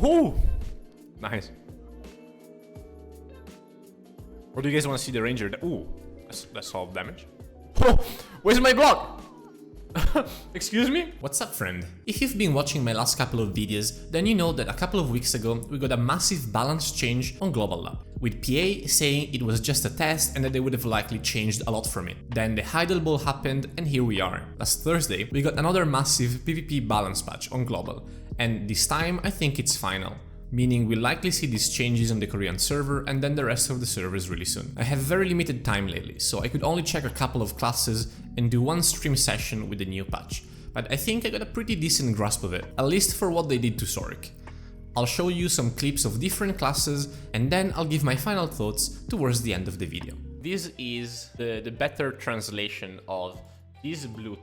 Oh! Nice. Or do you guys want to see the ranger? Ooh, that's all damage. Oh, where's my block? Excuse me? What's up, friend? If you've been watching my last couple of videos, then you know that a couple of weeks ago we got a massive balance change on Global Lab, with PA saying it was just a test and that they would have likely changed a lot from it. Then the Heedun Ball happened and here we are. Last Thursday we got another massive PvP balance patch on Global, and this time I think it's final. Meaning we'll likely see these changes on the Korean server and then the rest of the servers really soon. I have very limited time lately, so I could only check a couple of classes and do one stream session with the new patch, but I think I got a pretty decent grasp of it, at least for what they did to Sorc. I'll show you some clips of different classes and then I'll give my final thoughts towards the end of the video. This is the better translation of this blue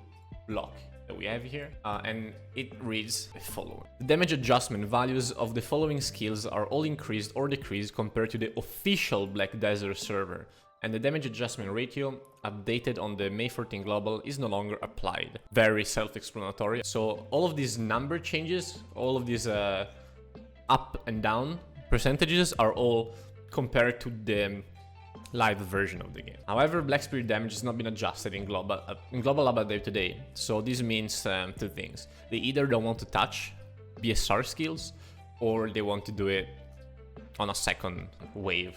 block that we have here, and it reads the following. The damage adjustment values of the following skills are all increased or decreased compared to the official Black Desert server, and the damage adjustment ratio updated on the May 14 global is no longer applied. Very self-explanatory. So all of these number changes, all of these up and down percentages are all compared to the live version of the game. However, Black Spirit damage has not been adjusted in global update today, so this means two things. They either don't want to touch BSR skills, or they want to do it on a second wave.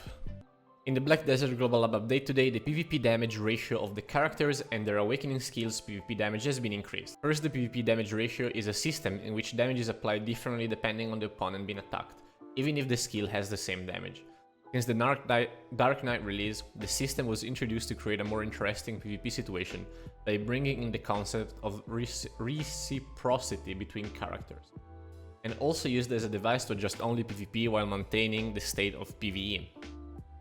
In the Black Desert Global Lab update today, the PvP damage ratio of the characters and their awakening skills PvP damage has been increased. First, the PvP damage ratio is a system in which damage is applied differently depending on the opponent being attacked, even if the skill has the same damage. Since the Dark Knight release, the system was introduced to create a more interesting PvP situation by bringing in the concept of reciprocity between characters, and also used as a device to adjust only PvP while maintaining the state of PvE.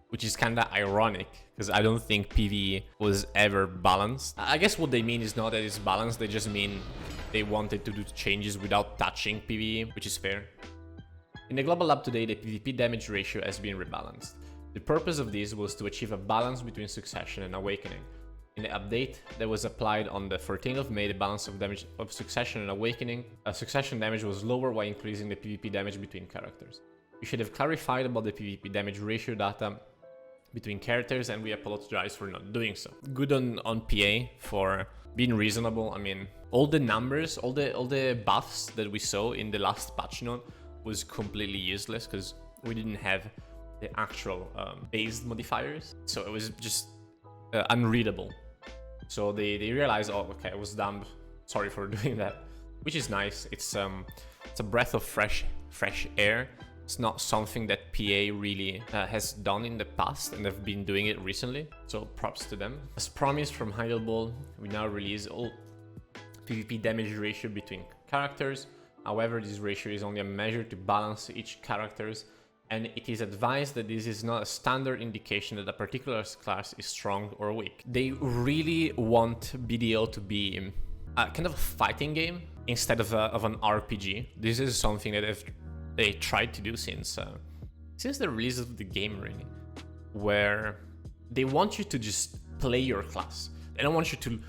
Which is kinda ironic, because I don't think PvE was ever balanced. I guess what they mean is not that it's balanced, they just mean they wanted to do changes without touching PvE, which is fair. In the Global Lab today, the PvP damage ratio has been rebalanced. The purpose of this was to achieve a balance between Succession and Awakening. In the update that was applied on the 14th of May, the balance of damage of Succession and Awakening, Succession damage was lower while increasing the PvP damage between characters. You should have clarified about the PvP damage ratio data between characters, and we apologize for not doing so. Good on PA for being reasonable. I mean, all the numbers, all the buffs that we saw in the last patch note was completely useless because we didn't have the actual based modifiers, so it was just unreadable. So they realized, oh, okay, I was dumb, sorry for doing that, which is nice. It's a breath of fresh air. It's not something that PA really has done in the past, and they've been doing it recently, so props to them. As promised from Heedun Ball, we now release all PvP damage ratio between characters. However, this ratio is only a measure to balance each characters, and it is advised that this is not a standard indication that a particular class is strong or weak. They really want BDO to be a kind of a fighting game instead of an RPG. This is something that they tried to do since the release of the game, really, where they want you to just play your class. They don't want you to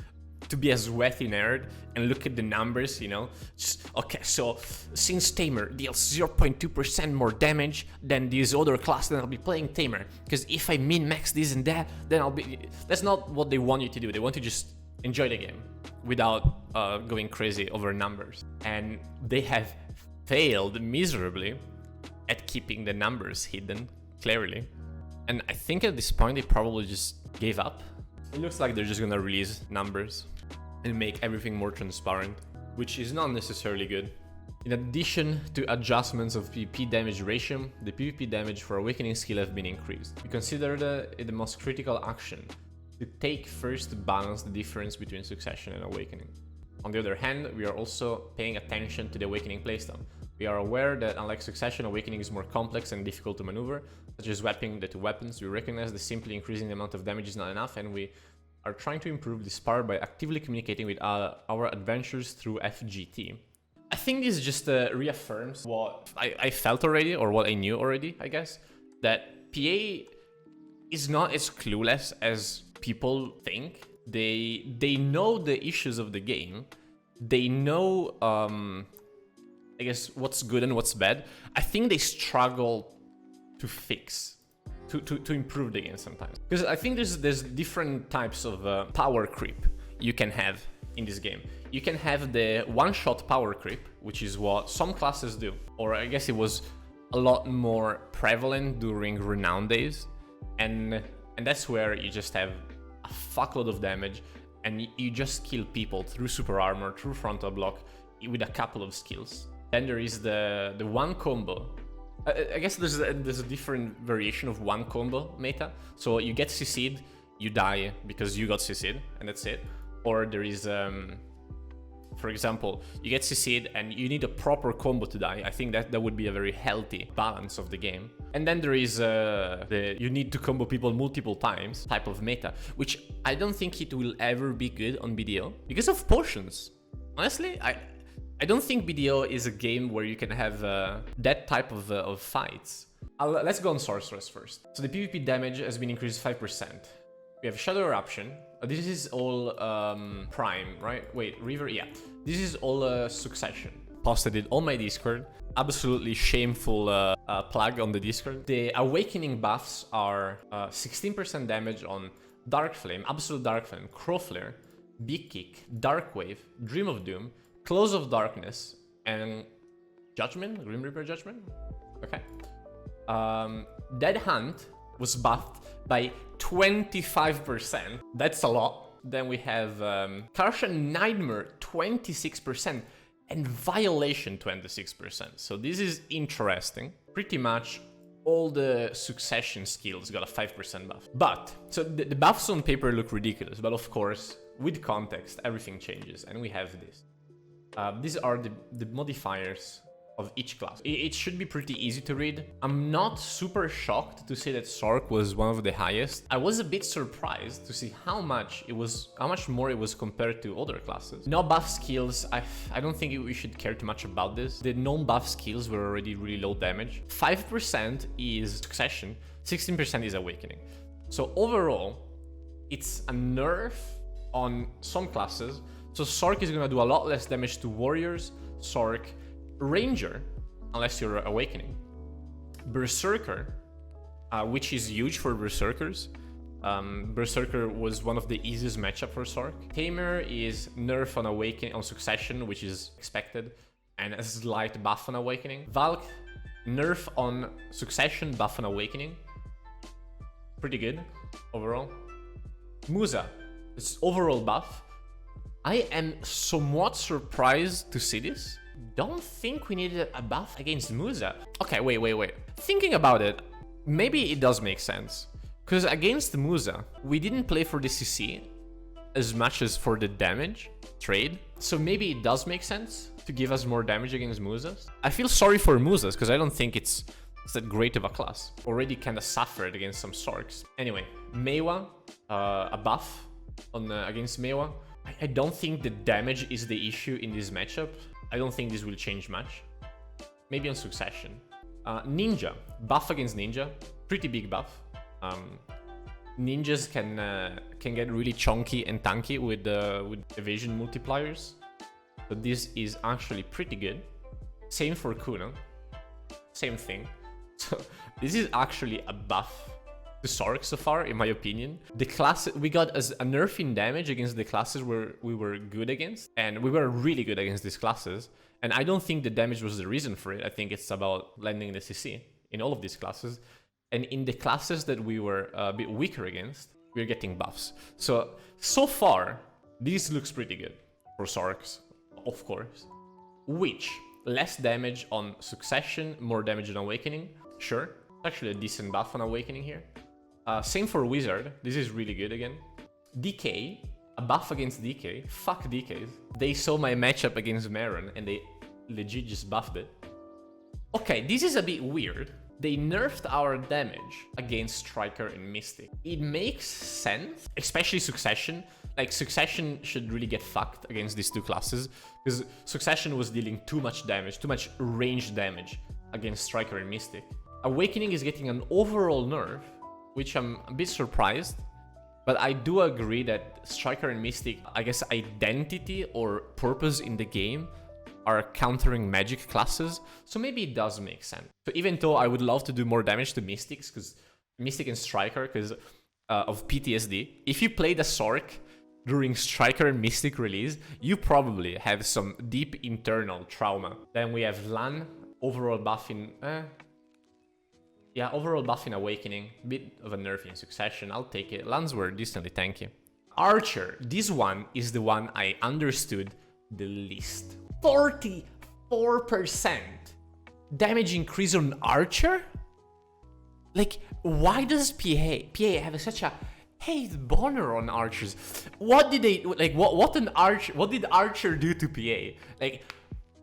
be a sweaty nerd and look at the numbers, you know, just, okay, so since Tamer deals 0.2% more damage than this other class, then I'll be playing Tamer, because if I min-max this and that, then I'll be... That's not what they want you to do. They want you to just enjoy the game without going crazy over numbers. And they have failed miserably at keeping the numbers hidden, clearly. And I think at this point they probably just gave up. It looks like they're just gonna release numbers and make everything more transparent, which is not necessarily good. In addition to adjustments of PvP damage ratio, the PvP damage for Awakening skill have been increased. We consider it the most critical action to take first to balance the difference between Succession and Awakening. On the other hand, we are also paying attention to the Awakening playstyle. We are aware that unlike Succession, Awakening is more complex and difficult to maneuver, such as swapping the two weapons. We recognize that simply increasing the amount of damage is not enough, and we are trying to improve this part by actively communicating with our adventures through FGT. I think this just reaffirms what I felt already, or what I knew already, I guess, that PA is not as clueless as people think. They know the issues of the game. They know I guess, what's good and what's bad. I think they struggle to fix, to improve the game sometimes. Because I think there's different types of power creep you can have in this game. You can have the one-shot power creep, which is what some classes do. Or I guess it was a lot more prevalent during Renown days. And that's where you just have a fuckload of damage and you just kill people through super armor, through frontal block, with a couple of skills. Then there is the one combo. I guess there's a different variation of one combo meta. So you get CC'd, you die because you got CC'd, and that's it. Or there is, for example, you get CC'd and you need a proper combo to die. I think that would be a very healthy balance of the game. And then there is the you need to combo people multiple times type of meta, which I don't think it will ever be good on BDO because of potions. Honestly, I don't think BDO is a game where you can have that type of fights. Let's go on Sorceress first. So the PvP damage has been increased 5%. We have Shadow Eruption. This is all Prime, right? Wait, River? Yeah. This is all Succession. Posted it on my Discord. Absolutely shameful plug on the Discord. The Awakening buffs are 16% damage on Dark Flame, Absolute Dark Flame, Crow Flare, Big Kick, Dark Wave, Dream of Doom, Close of Darkness, and Judgment? Grim Reaper Judgment? Okay. Dead Hunt was buffed by 25%. That's a lot. Then we have Karshan Nightmare 26% and Violation 26%. So this is interesting. Pretty much all the Succession skills got a 5% buff. But, so the buffs on paper look ridiculous, but of course, with context, everything changes, and we have this. These are the modifiers of each class. It should be pretty easy to read. I'm not super shocked to say that Sorc was one of the highest. I was a bit surprised to see how much more it was compared to other classes. No buff skills, I don't think we should care too much about this. The non-buff skills were already really low damage. 5% is Succession, 16% is Awakening. So overall, it's a nerf on some classes. So Sorc is gonna do a lot less damage to warriors, Sorc, Ranger, unless you're Awakening, Berserker, which is huge for Berserkers. Berserker was one of the easiest matchup for Sorc. Tamer is nerf on Awakening, on Succession, which is expected, and a slight buff on Awakening. Valk, nerf on Succession, buff on Awakening. Pretty good overall. Musa, it's overall buff. I am somewhat surprised to see this. Don't think we needed a buff against Musa. Okay, wait. Thinking about it, maybe it does make sense. Because against Musa, we didn't play for the CC as much as for the damage trade. So maybe it does make sense to give us more damage against Musas. I feel sorry for Musas because I don't think it's that great of a class. Already kind of suffered against some Sorcs. Anyway, Meiwa, a buff on against Meiwa. I don't think the damage is the issue in this matchup. I don't think this will change much. Maybe on Succession. Ninja. Buff against Ninja. Pretty big buff. Ninjas can get really chunky and tanky with evasion multipliers. So this is actually pretty good. Same for Kuno. Same thing. So this is actually a buff to Sorc so far, in my opinion. The class we got as a nerf in damage against the classes where we were good against, and we were really good against these classes. And I don't think the damage was the reason for it. I think it's about landing the CC in all of these classes. And in the classes that we were a bit weaker against, we're getting buffs. So far, this looks pretty good for Sorcs, of course. Which, less damage on Succession, more damage on Awakening. Sure, actually a decent buff on Awakening here. Same for Wizard. This is really good again. DK, a buff against DK. Fuck DKs. They saw my matchup against Maron and they legit just buffed it. Okay, this is a bit weird. They nerfed our damage against Striker and Mystic. It makes sense, especially Succession. Like, Succession should really get fucked against these two classes because Succession was dealing too much damage, too much range damage against Striker and Mystic. Awakening is getting an overall nerf, which I'm a bit surprised, but I do agree that Striker and Mystic, I guess, identity or purpose in the game are countering magic classes, so maybe it does make sense. So even though I would love to do more damage to Mystics, because Mystic and Striker, because of PTSD, if you played a Sorc during Striker and Mystic release, you probably have some deep internal trauma. Then we have Lan, overall buffing... yeah, overall buffing Awakening, bit of a nerf in Succession, I'll take it. Lands were decently tanky. Archer, this one is the one I understood the least. 44% damage increase on Archer? Like, why does PA have such a hate boner on archers? What did they like? What did Archer do to PA? Like,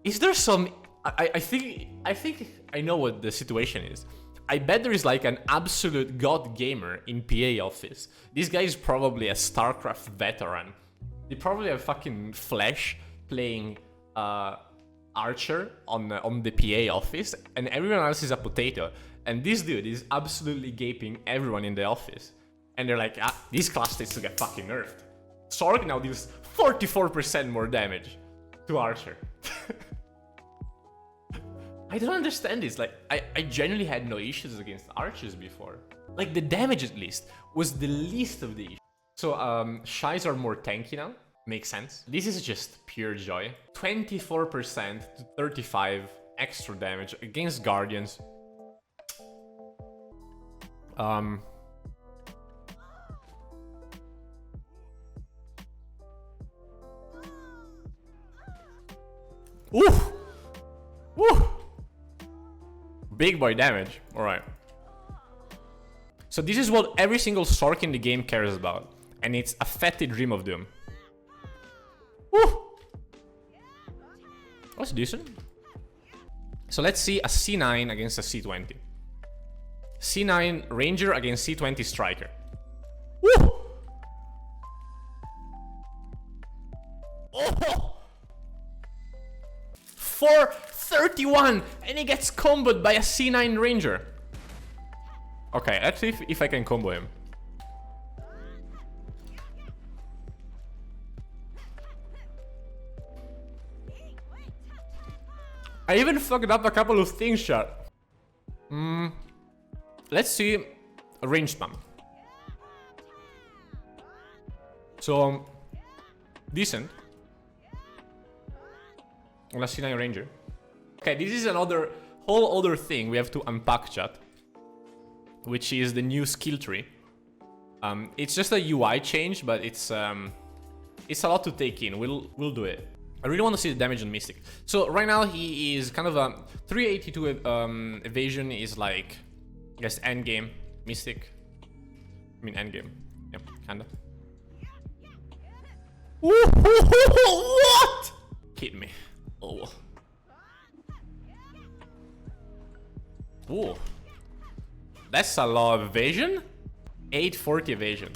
is there some? I think I know what the situation is. I bet there is like an absolute god gamer in PA office. This guy is probably a StarCraft veteran. They probably have fucking Flash playing Archer on the PA office, and everyone else is a potato. And this dude is absolutely gaping everyone in the office. And they're like, ah, this class needs to get fucking nerfed. Sorc now deals 44% more damage to Archer. I don't understand this. Like, I genuinely had no issues against archers before. Like, the damage at least was the least of the issues. So, Shies are more tanky now. Makes sense. This is just pure joy. 24% to 35 extra damage against Guardians. Oof! Woo! Big boy damage. Alright. So this is what every single Sorc in the game cares about. And it's a fetid Dream of Doom. Woo! That's decent. So let's see a C9 against a C20. C9 Ranger against C20 Striker. Woo! Oh! 431! And he gets comboed by a C9 Ranger. Okay, let's see if I can combo him. I even fucked up a couple of things, chat. Let's see a range spam. So, decent. On a C9 Ranger. Okay, this is another whole other thing we have to unpack, chat. Which is the new skill tree. It's just a UI change, but it's a lot to take in. We'll do it. I really want to see the damage on Mystic. So right now he is kind of a 382 evasion is like, I guess, endgame Mystic. I mean endgame. Yep, kinda. What? Hit me. Oh. Ooh. That's a lot of evasion. 840 evasion.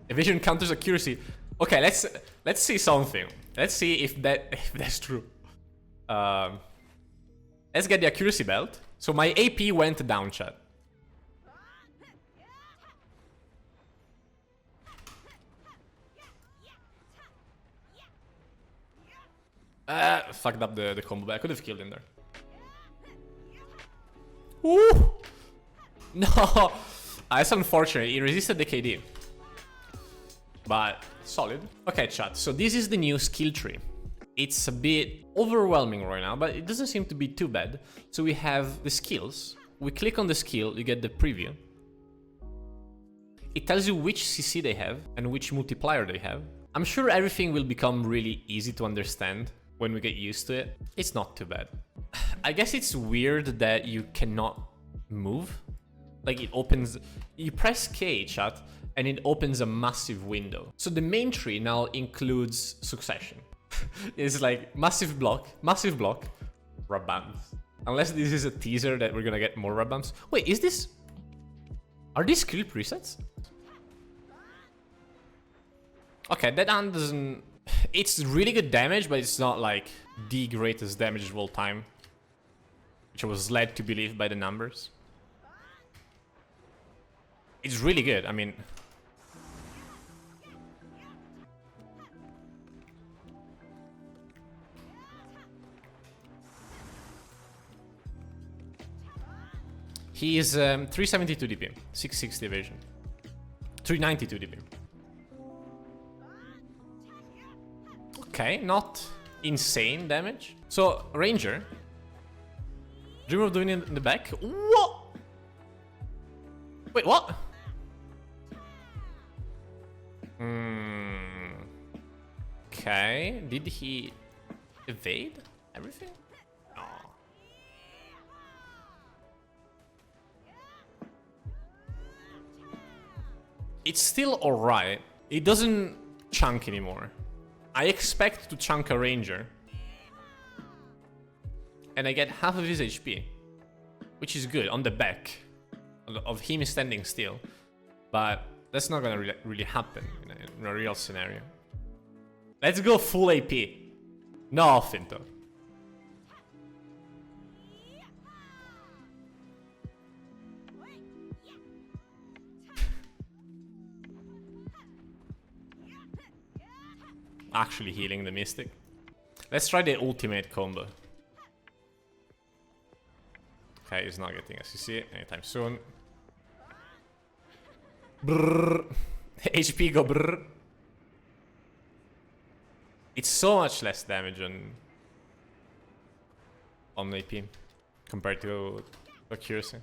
Evasion counters accuracy. Okay, let's see something. Let's see if that's true. Let's get the accuracy belt. So my AP went down, chat. Fucked up the combo, but I could have killed him there. Ooh! No! That's unfortunate. He resisted the KD. But solid. Okay, chat. So this is the new skill tree. It's a bit overwhelming right now, but it doesn't seem to be too bad. So we have the skills. We click on the skill, you get the preview. It tells you which CC they have and which multiplier they have. I'm sure everything will become really easy to understand when we get used to it. It's not too bad. I guess it's weird that you cannot move. Like it opens, you press K, chat, and it opens a massive window. So the main tree now includes Succession. It's like massive block, Rabams. Unless this is a teaser that we're gonna get more Rabams. Wait, is this... Are these skill presets? Okay, that hand doesn't... It's really good damage, but it's not like the greatest damage of all time. Which I was led to believe by the numbers. It's really good, I mean... He is 372 DP, 660 evasion, 392 DP. Okay, not insane damage. So, Ranger. Dream of doing it in the back? What? Wait, what? Okay, did he evade everything? No. It's still alright. It doesn't chunk anymore. I expect to chunk a Ranger. And I get half of his HP. Which is good, on the back. Of him standing still. But that's not gonna really happen in a real scenario. Let's go full AP. No Finto. Actually healing the Mystic. Let's try the ultimate combo. Okay, he's not getting SCC anytime soon. Brrr. HP go brrr. It's so much less damage on AP compared to accuracy.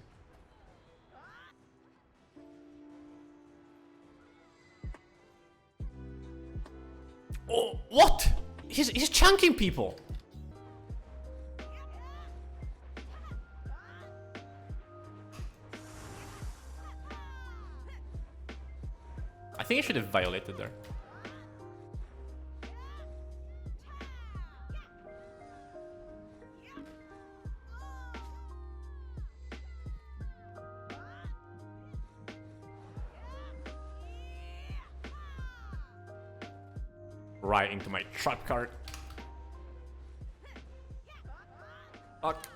Oh, what? He's chunking people. I think I should have violated there. Right into my trap card. Fuck.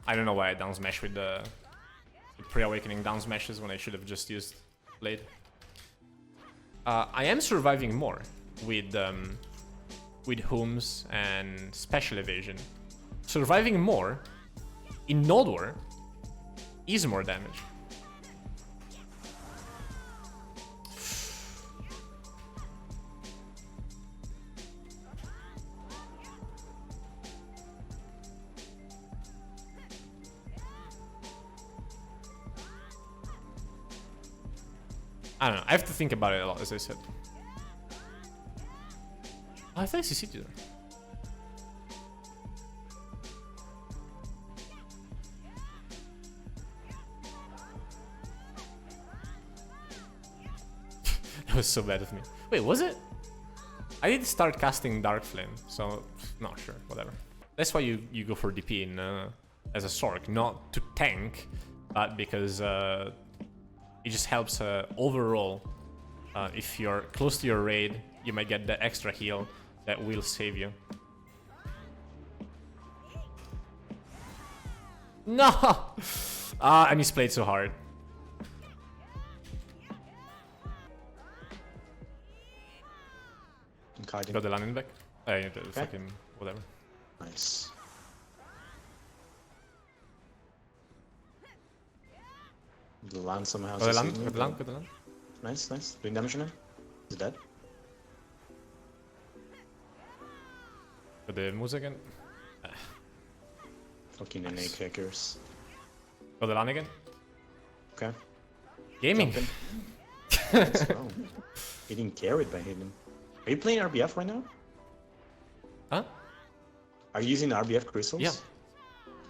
I don't know why I down smash with the pre-awakening down smashes when I should have just used blade. I am surviving more with Hums and special evasion. Surviving more in Node War is more damage. I don't know, I have to think about it a lot, as I said. Oh, I thought I CC'd you there. That was so bad of me. Wait, was it? I did start casting Dark Flame, so not sure, whatever. That's why you go for DP in, as a Sorc, not to tank, but because it just helps overall. If you're close to your raid, you might get the extra heal that will save you. No! I misplayed so hard. Got the landing back? Yeah, the fucking whatever. Nice. The land somehow. Got the land, got the land, got the land. Nice, nice. Doing damage on him. He's dead. Got the moves again. Fucking NA kickers. Got the land again. Okay. Gaming. Let's go. Getting carried by Heedun. Are you playing RBF right now? Huh? Are you using RBF crystals? Yeah.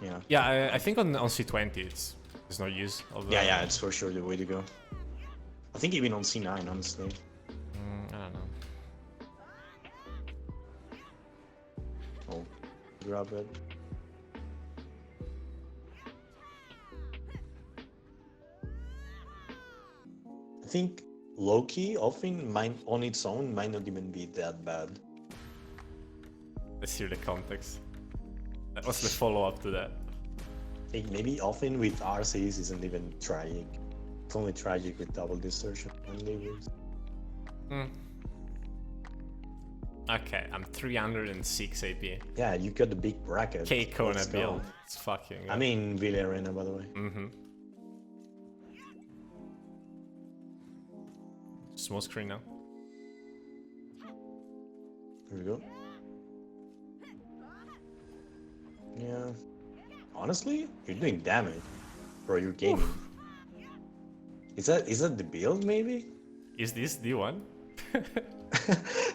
Yeah. Yeah, I think on C20 there's no use of Yeah, yeah, it's for sure the way to go. I think even on C9, honestly. I don't know. Oh, grab it. I think low-key, offing on its own might not even be that bad. Let's hear the context. That was the follow-up to that. I think maybe offing with RCs isn't even tragic. It's only tragic with double distortion and levers. Okay, I'm 306 AP. Yeah, you got the big bracket. K Kona Let's go. build. It's fucking. I mean, Ville Arena, by the way. Small screen now. Here we go. Yeah. Honestly, you're doing damage. Bro, you're gaming. Is that the build, maybe? Is this the one?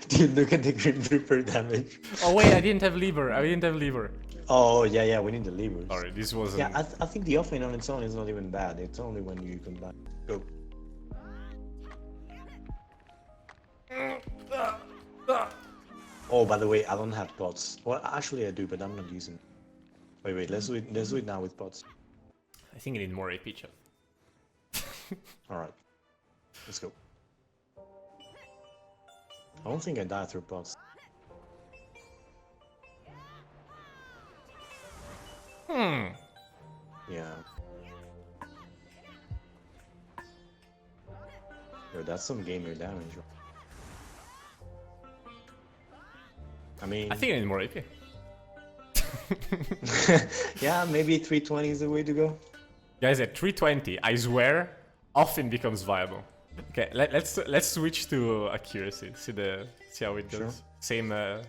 Dude, look at the Grim Reaper damage. Oh wait, I didn't have lever. Oh, yeah, we need the levers. Sorry, this wasn't. Yeah, I think the offlane on its own is not even bad. It's only when you combine. Go. Oh, by the way, I don't have pots. Well, actually I do, but I'm not using it. Wait, let's do it now with pots. I think I need more AP, chat. Alright. Let's go. I don't think I died through pots. Yeah. Yo, that's some gamer damage. I mean... I think I need more AP. yeah, maybe 320 is the way to go. Guys, at 320, I swear, often becomes viable. Okay, let's switch to accuracy. See how it goes. Sure.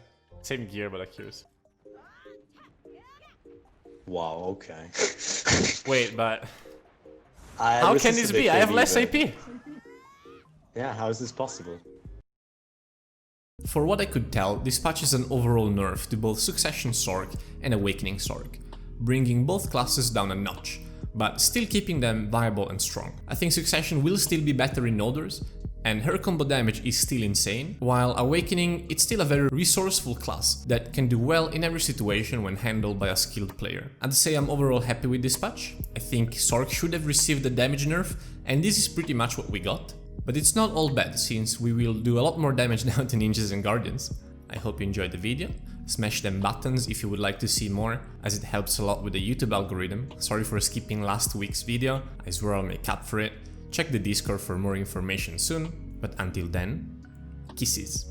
Same gear, but accuracy. Wow. Okay. Wait, but how can this be? I have less AP. Yeah, how is this possible? For what I could tell, this patch is an overall nerf to both Succession Sorc and Awakening Sorc, bringing both classes down a notch, but still keeping them viable and strong. I think Succession will still be better in Noders, and her combo damage is still insane, while Awakening, it's still a very resourceful class that can do well in every situation when handled by a skilled player. I'd say I'm overall happy with this patch. I think Sorc should have received the damage nerf, and this is pretty much what we got. But it's not all bad, since we will do a lot more damage now to Ninjas and Guardians. I hope you enjoyed the video. Smash them buttons if you would like to see more, as it helps a lot with the YouTube algorithm. Sorry for skipping last week's video, I swear I'll make up for it. Check the Discord for more information soon, but until then, kisses.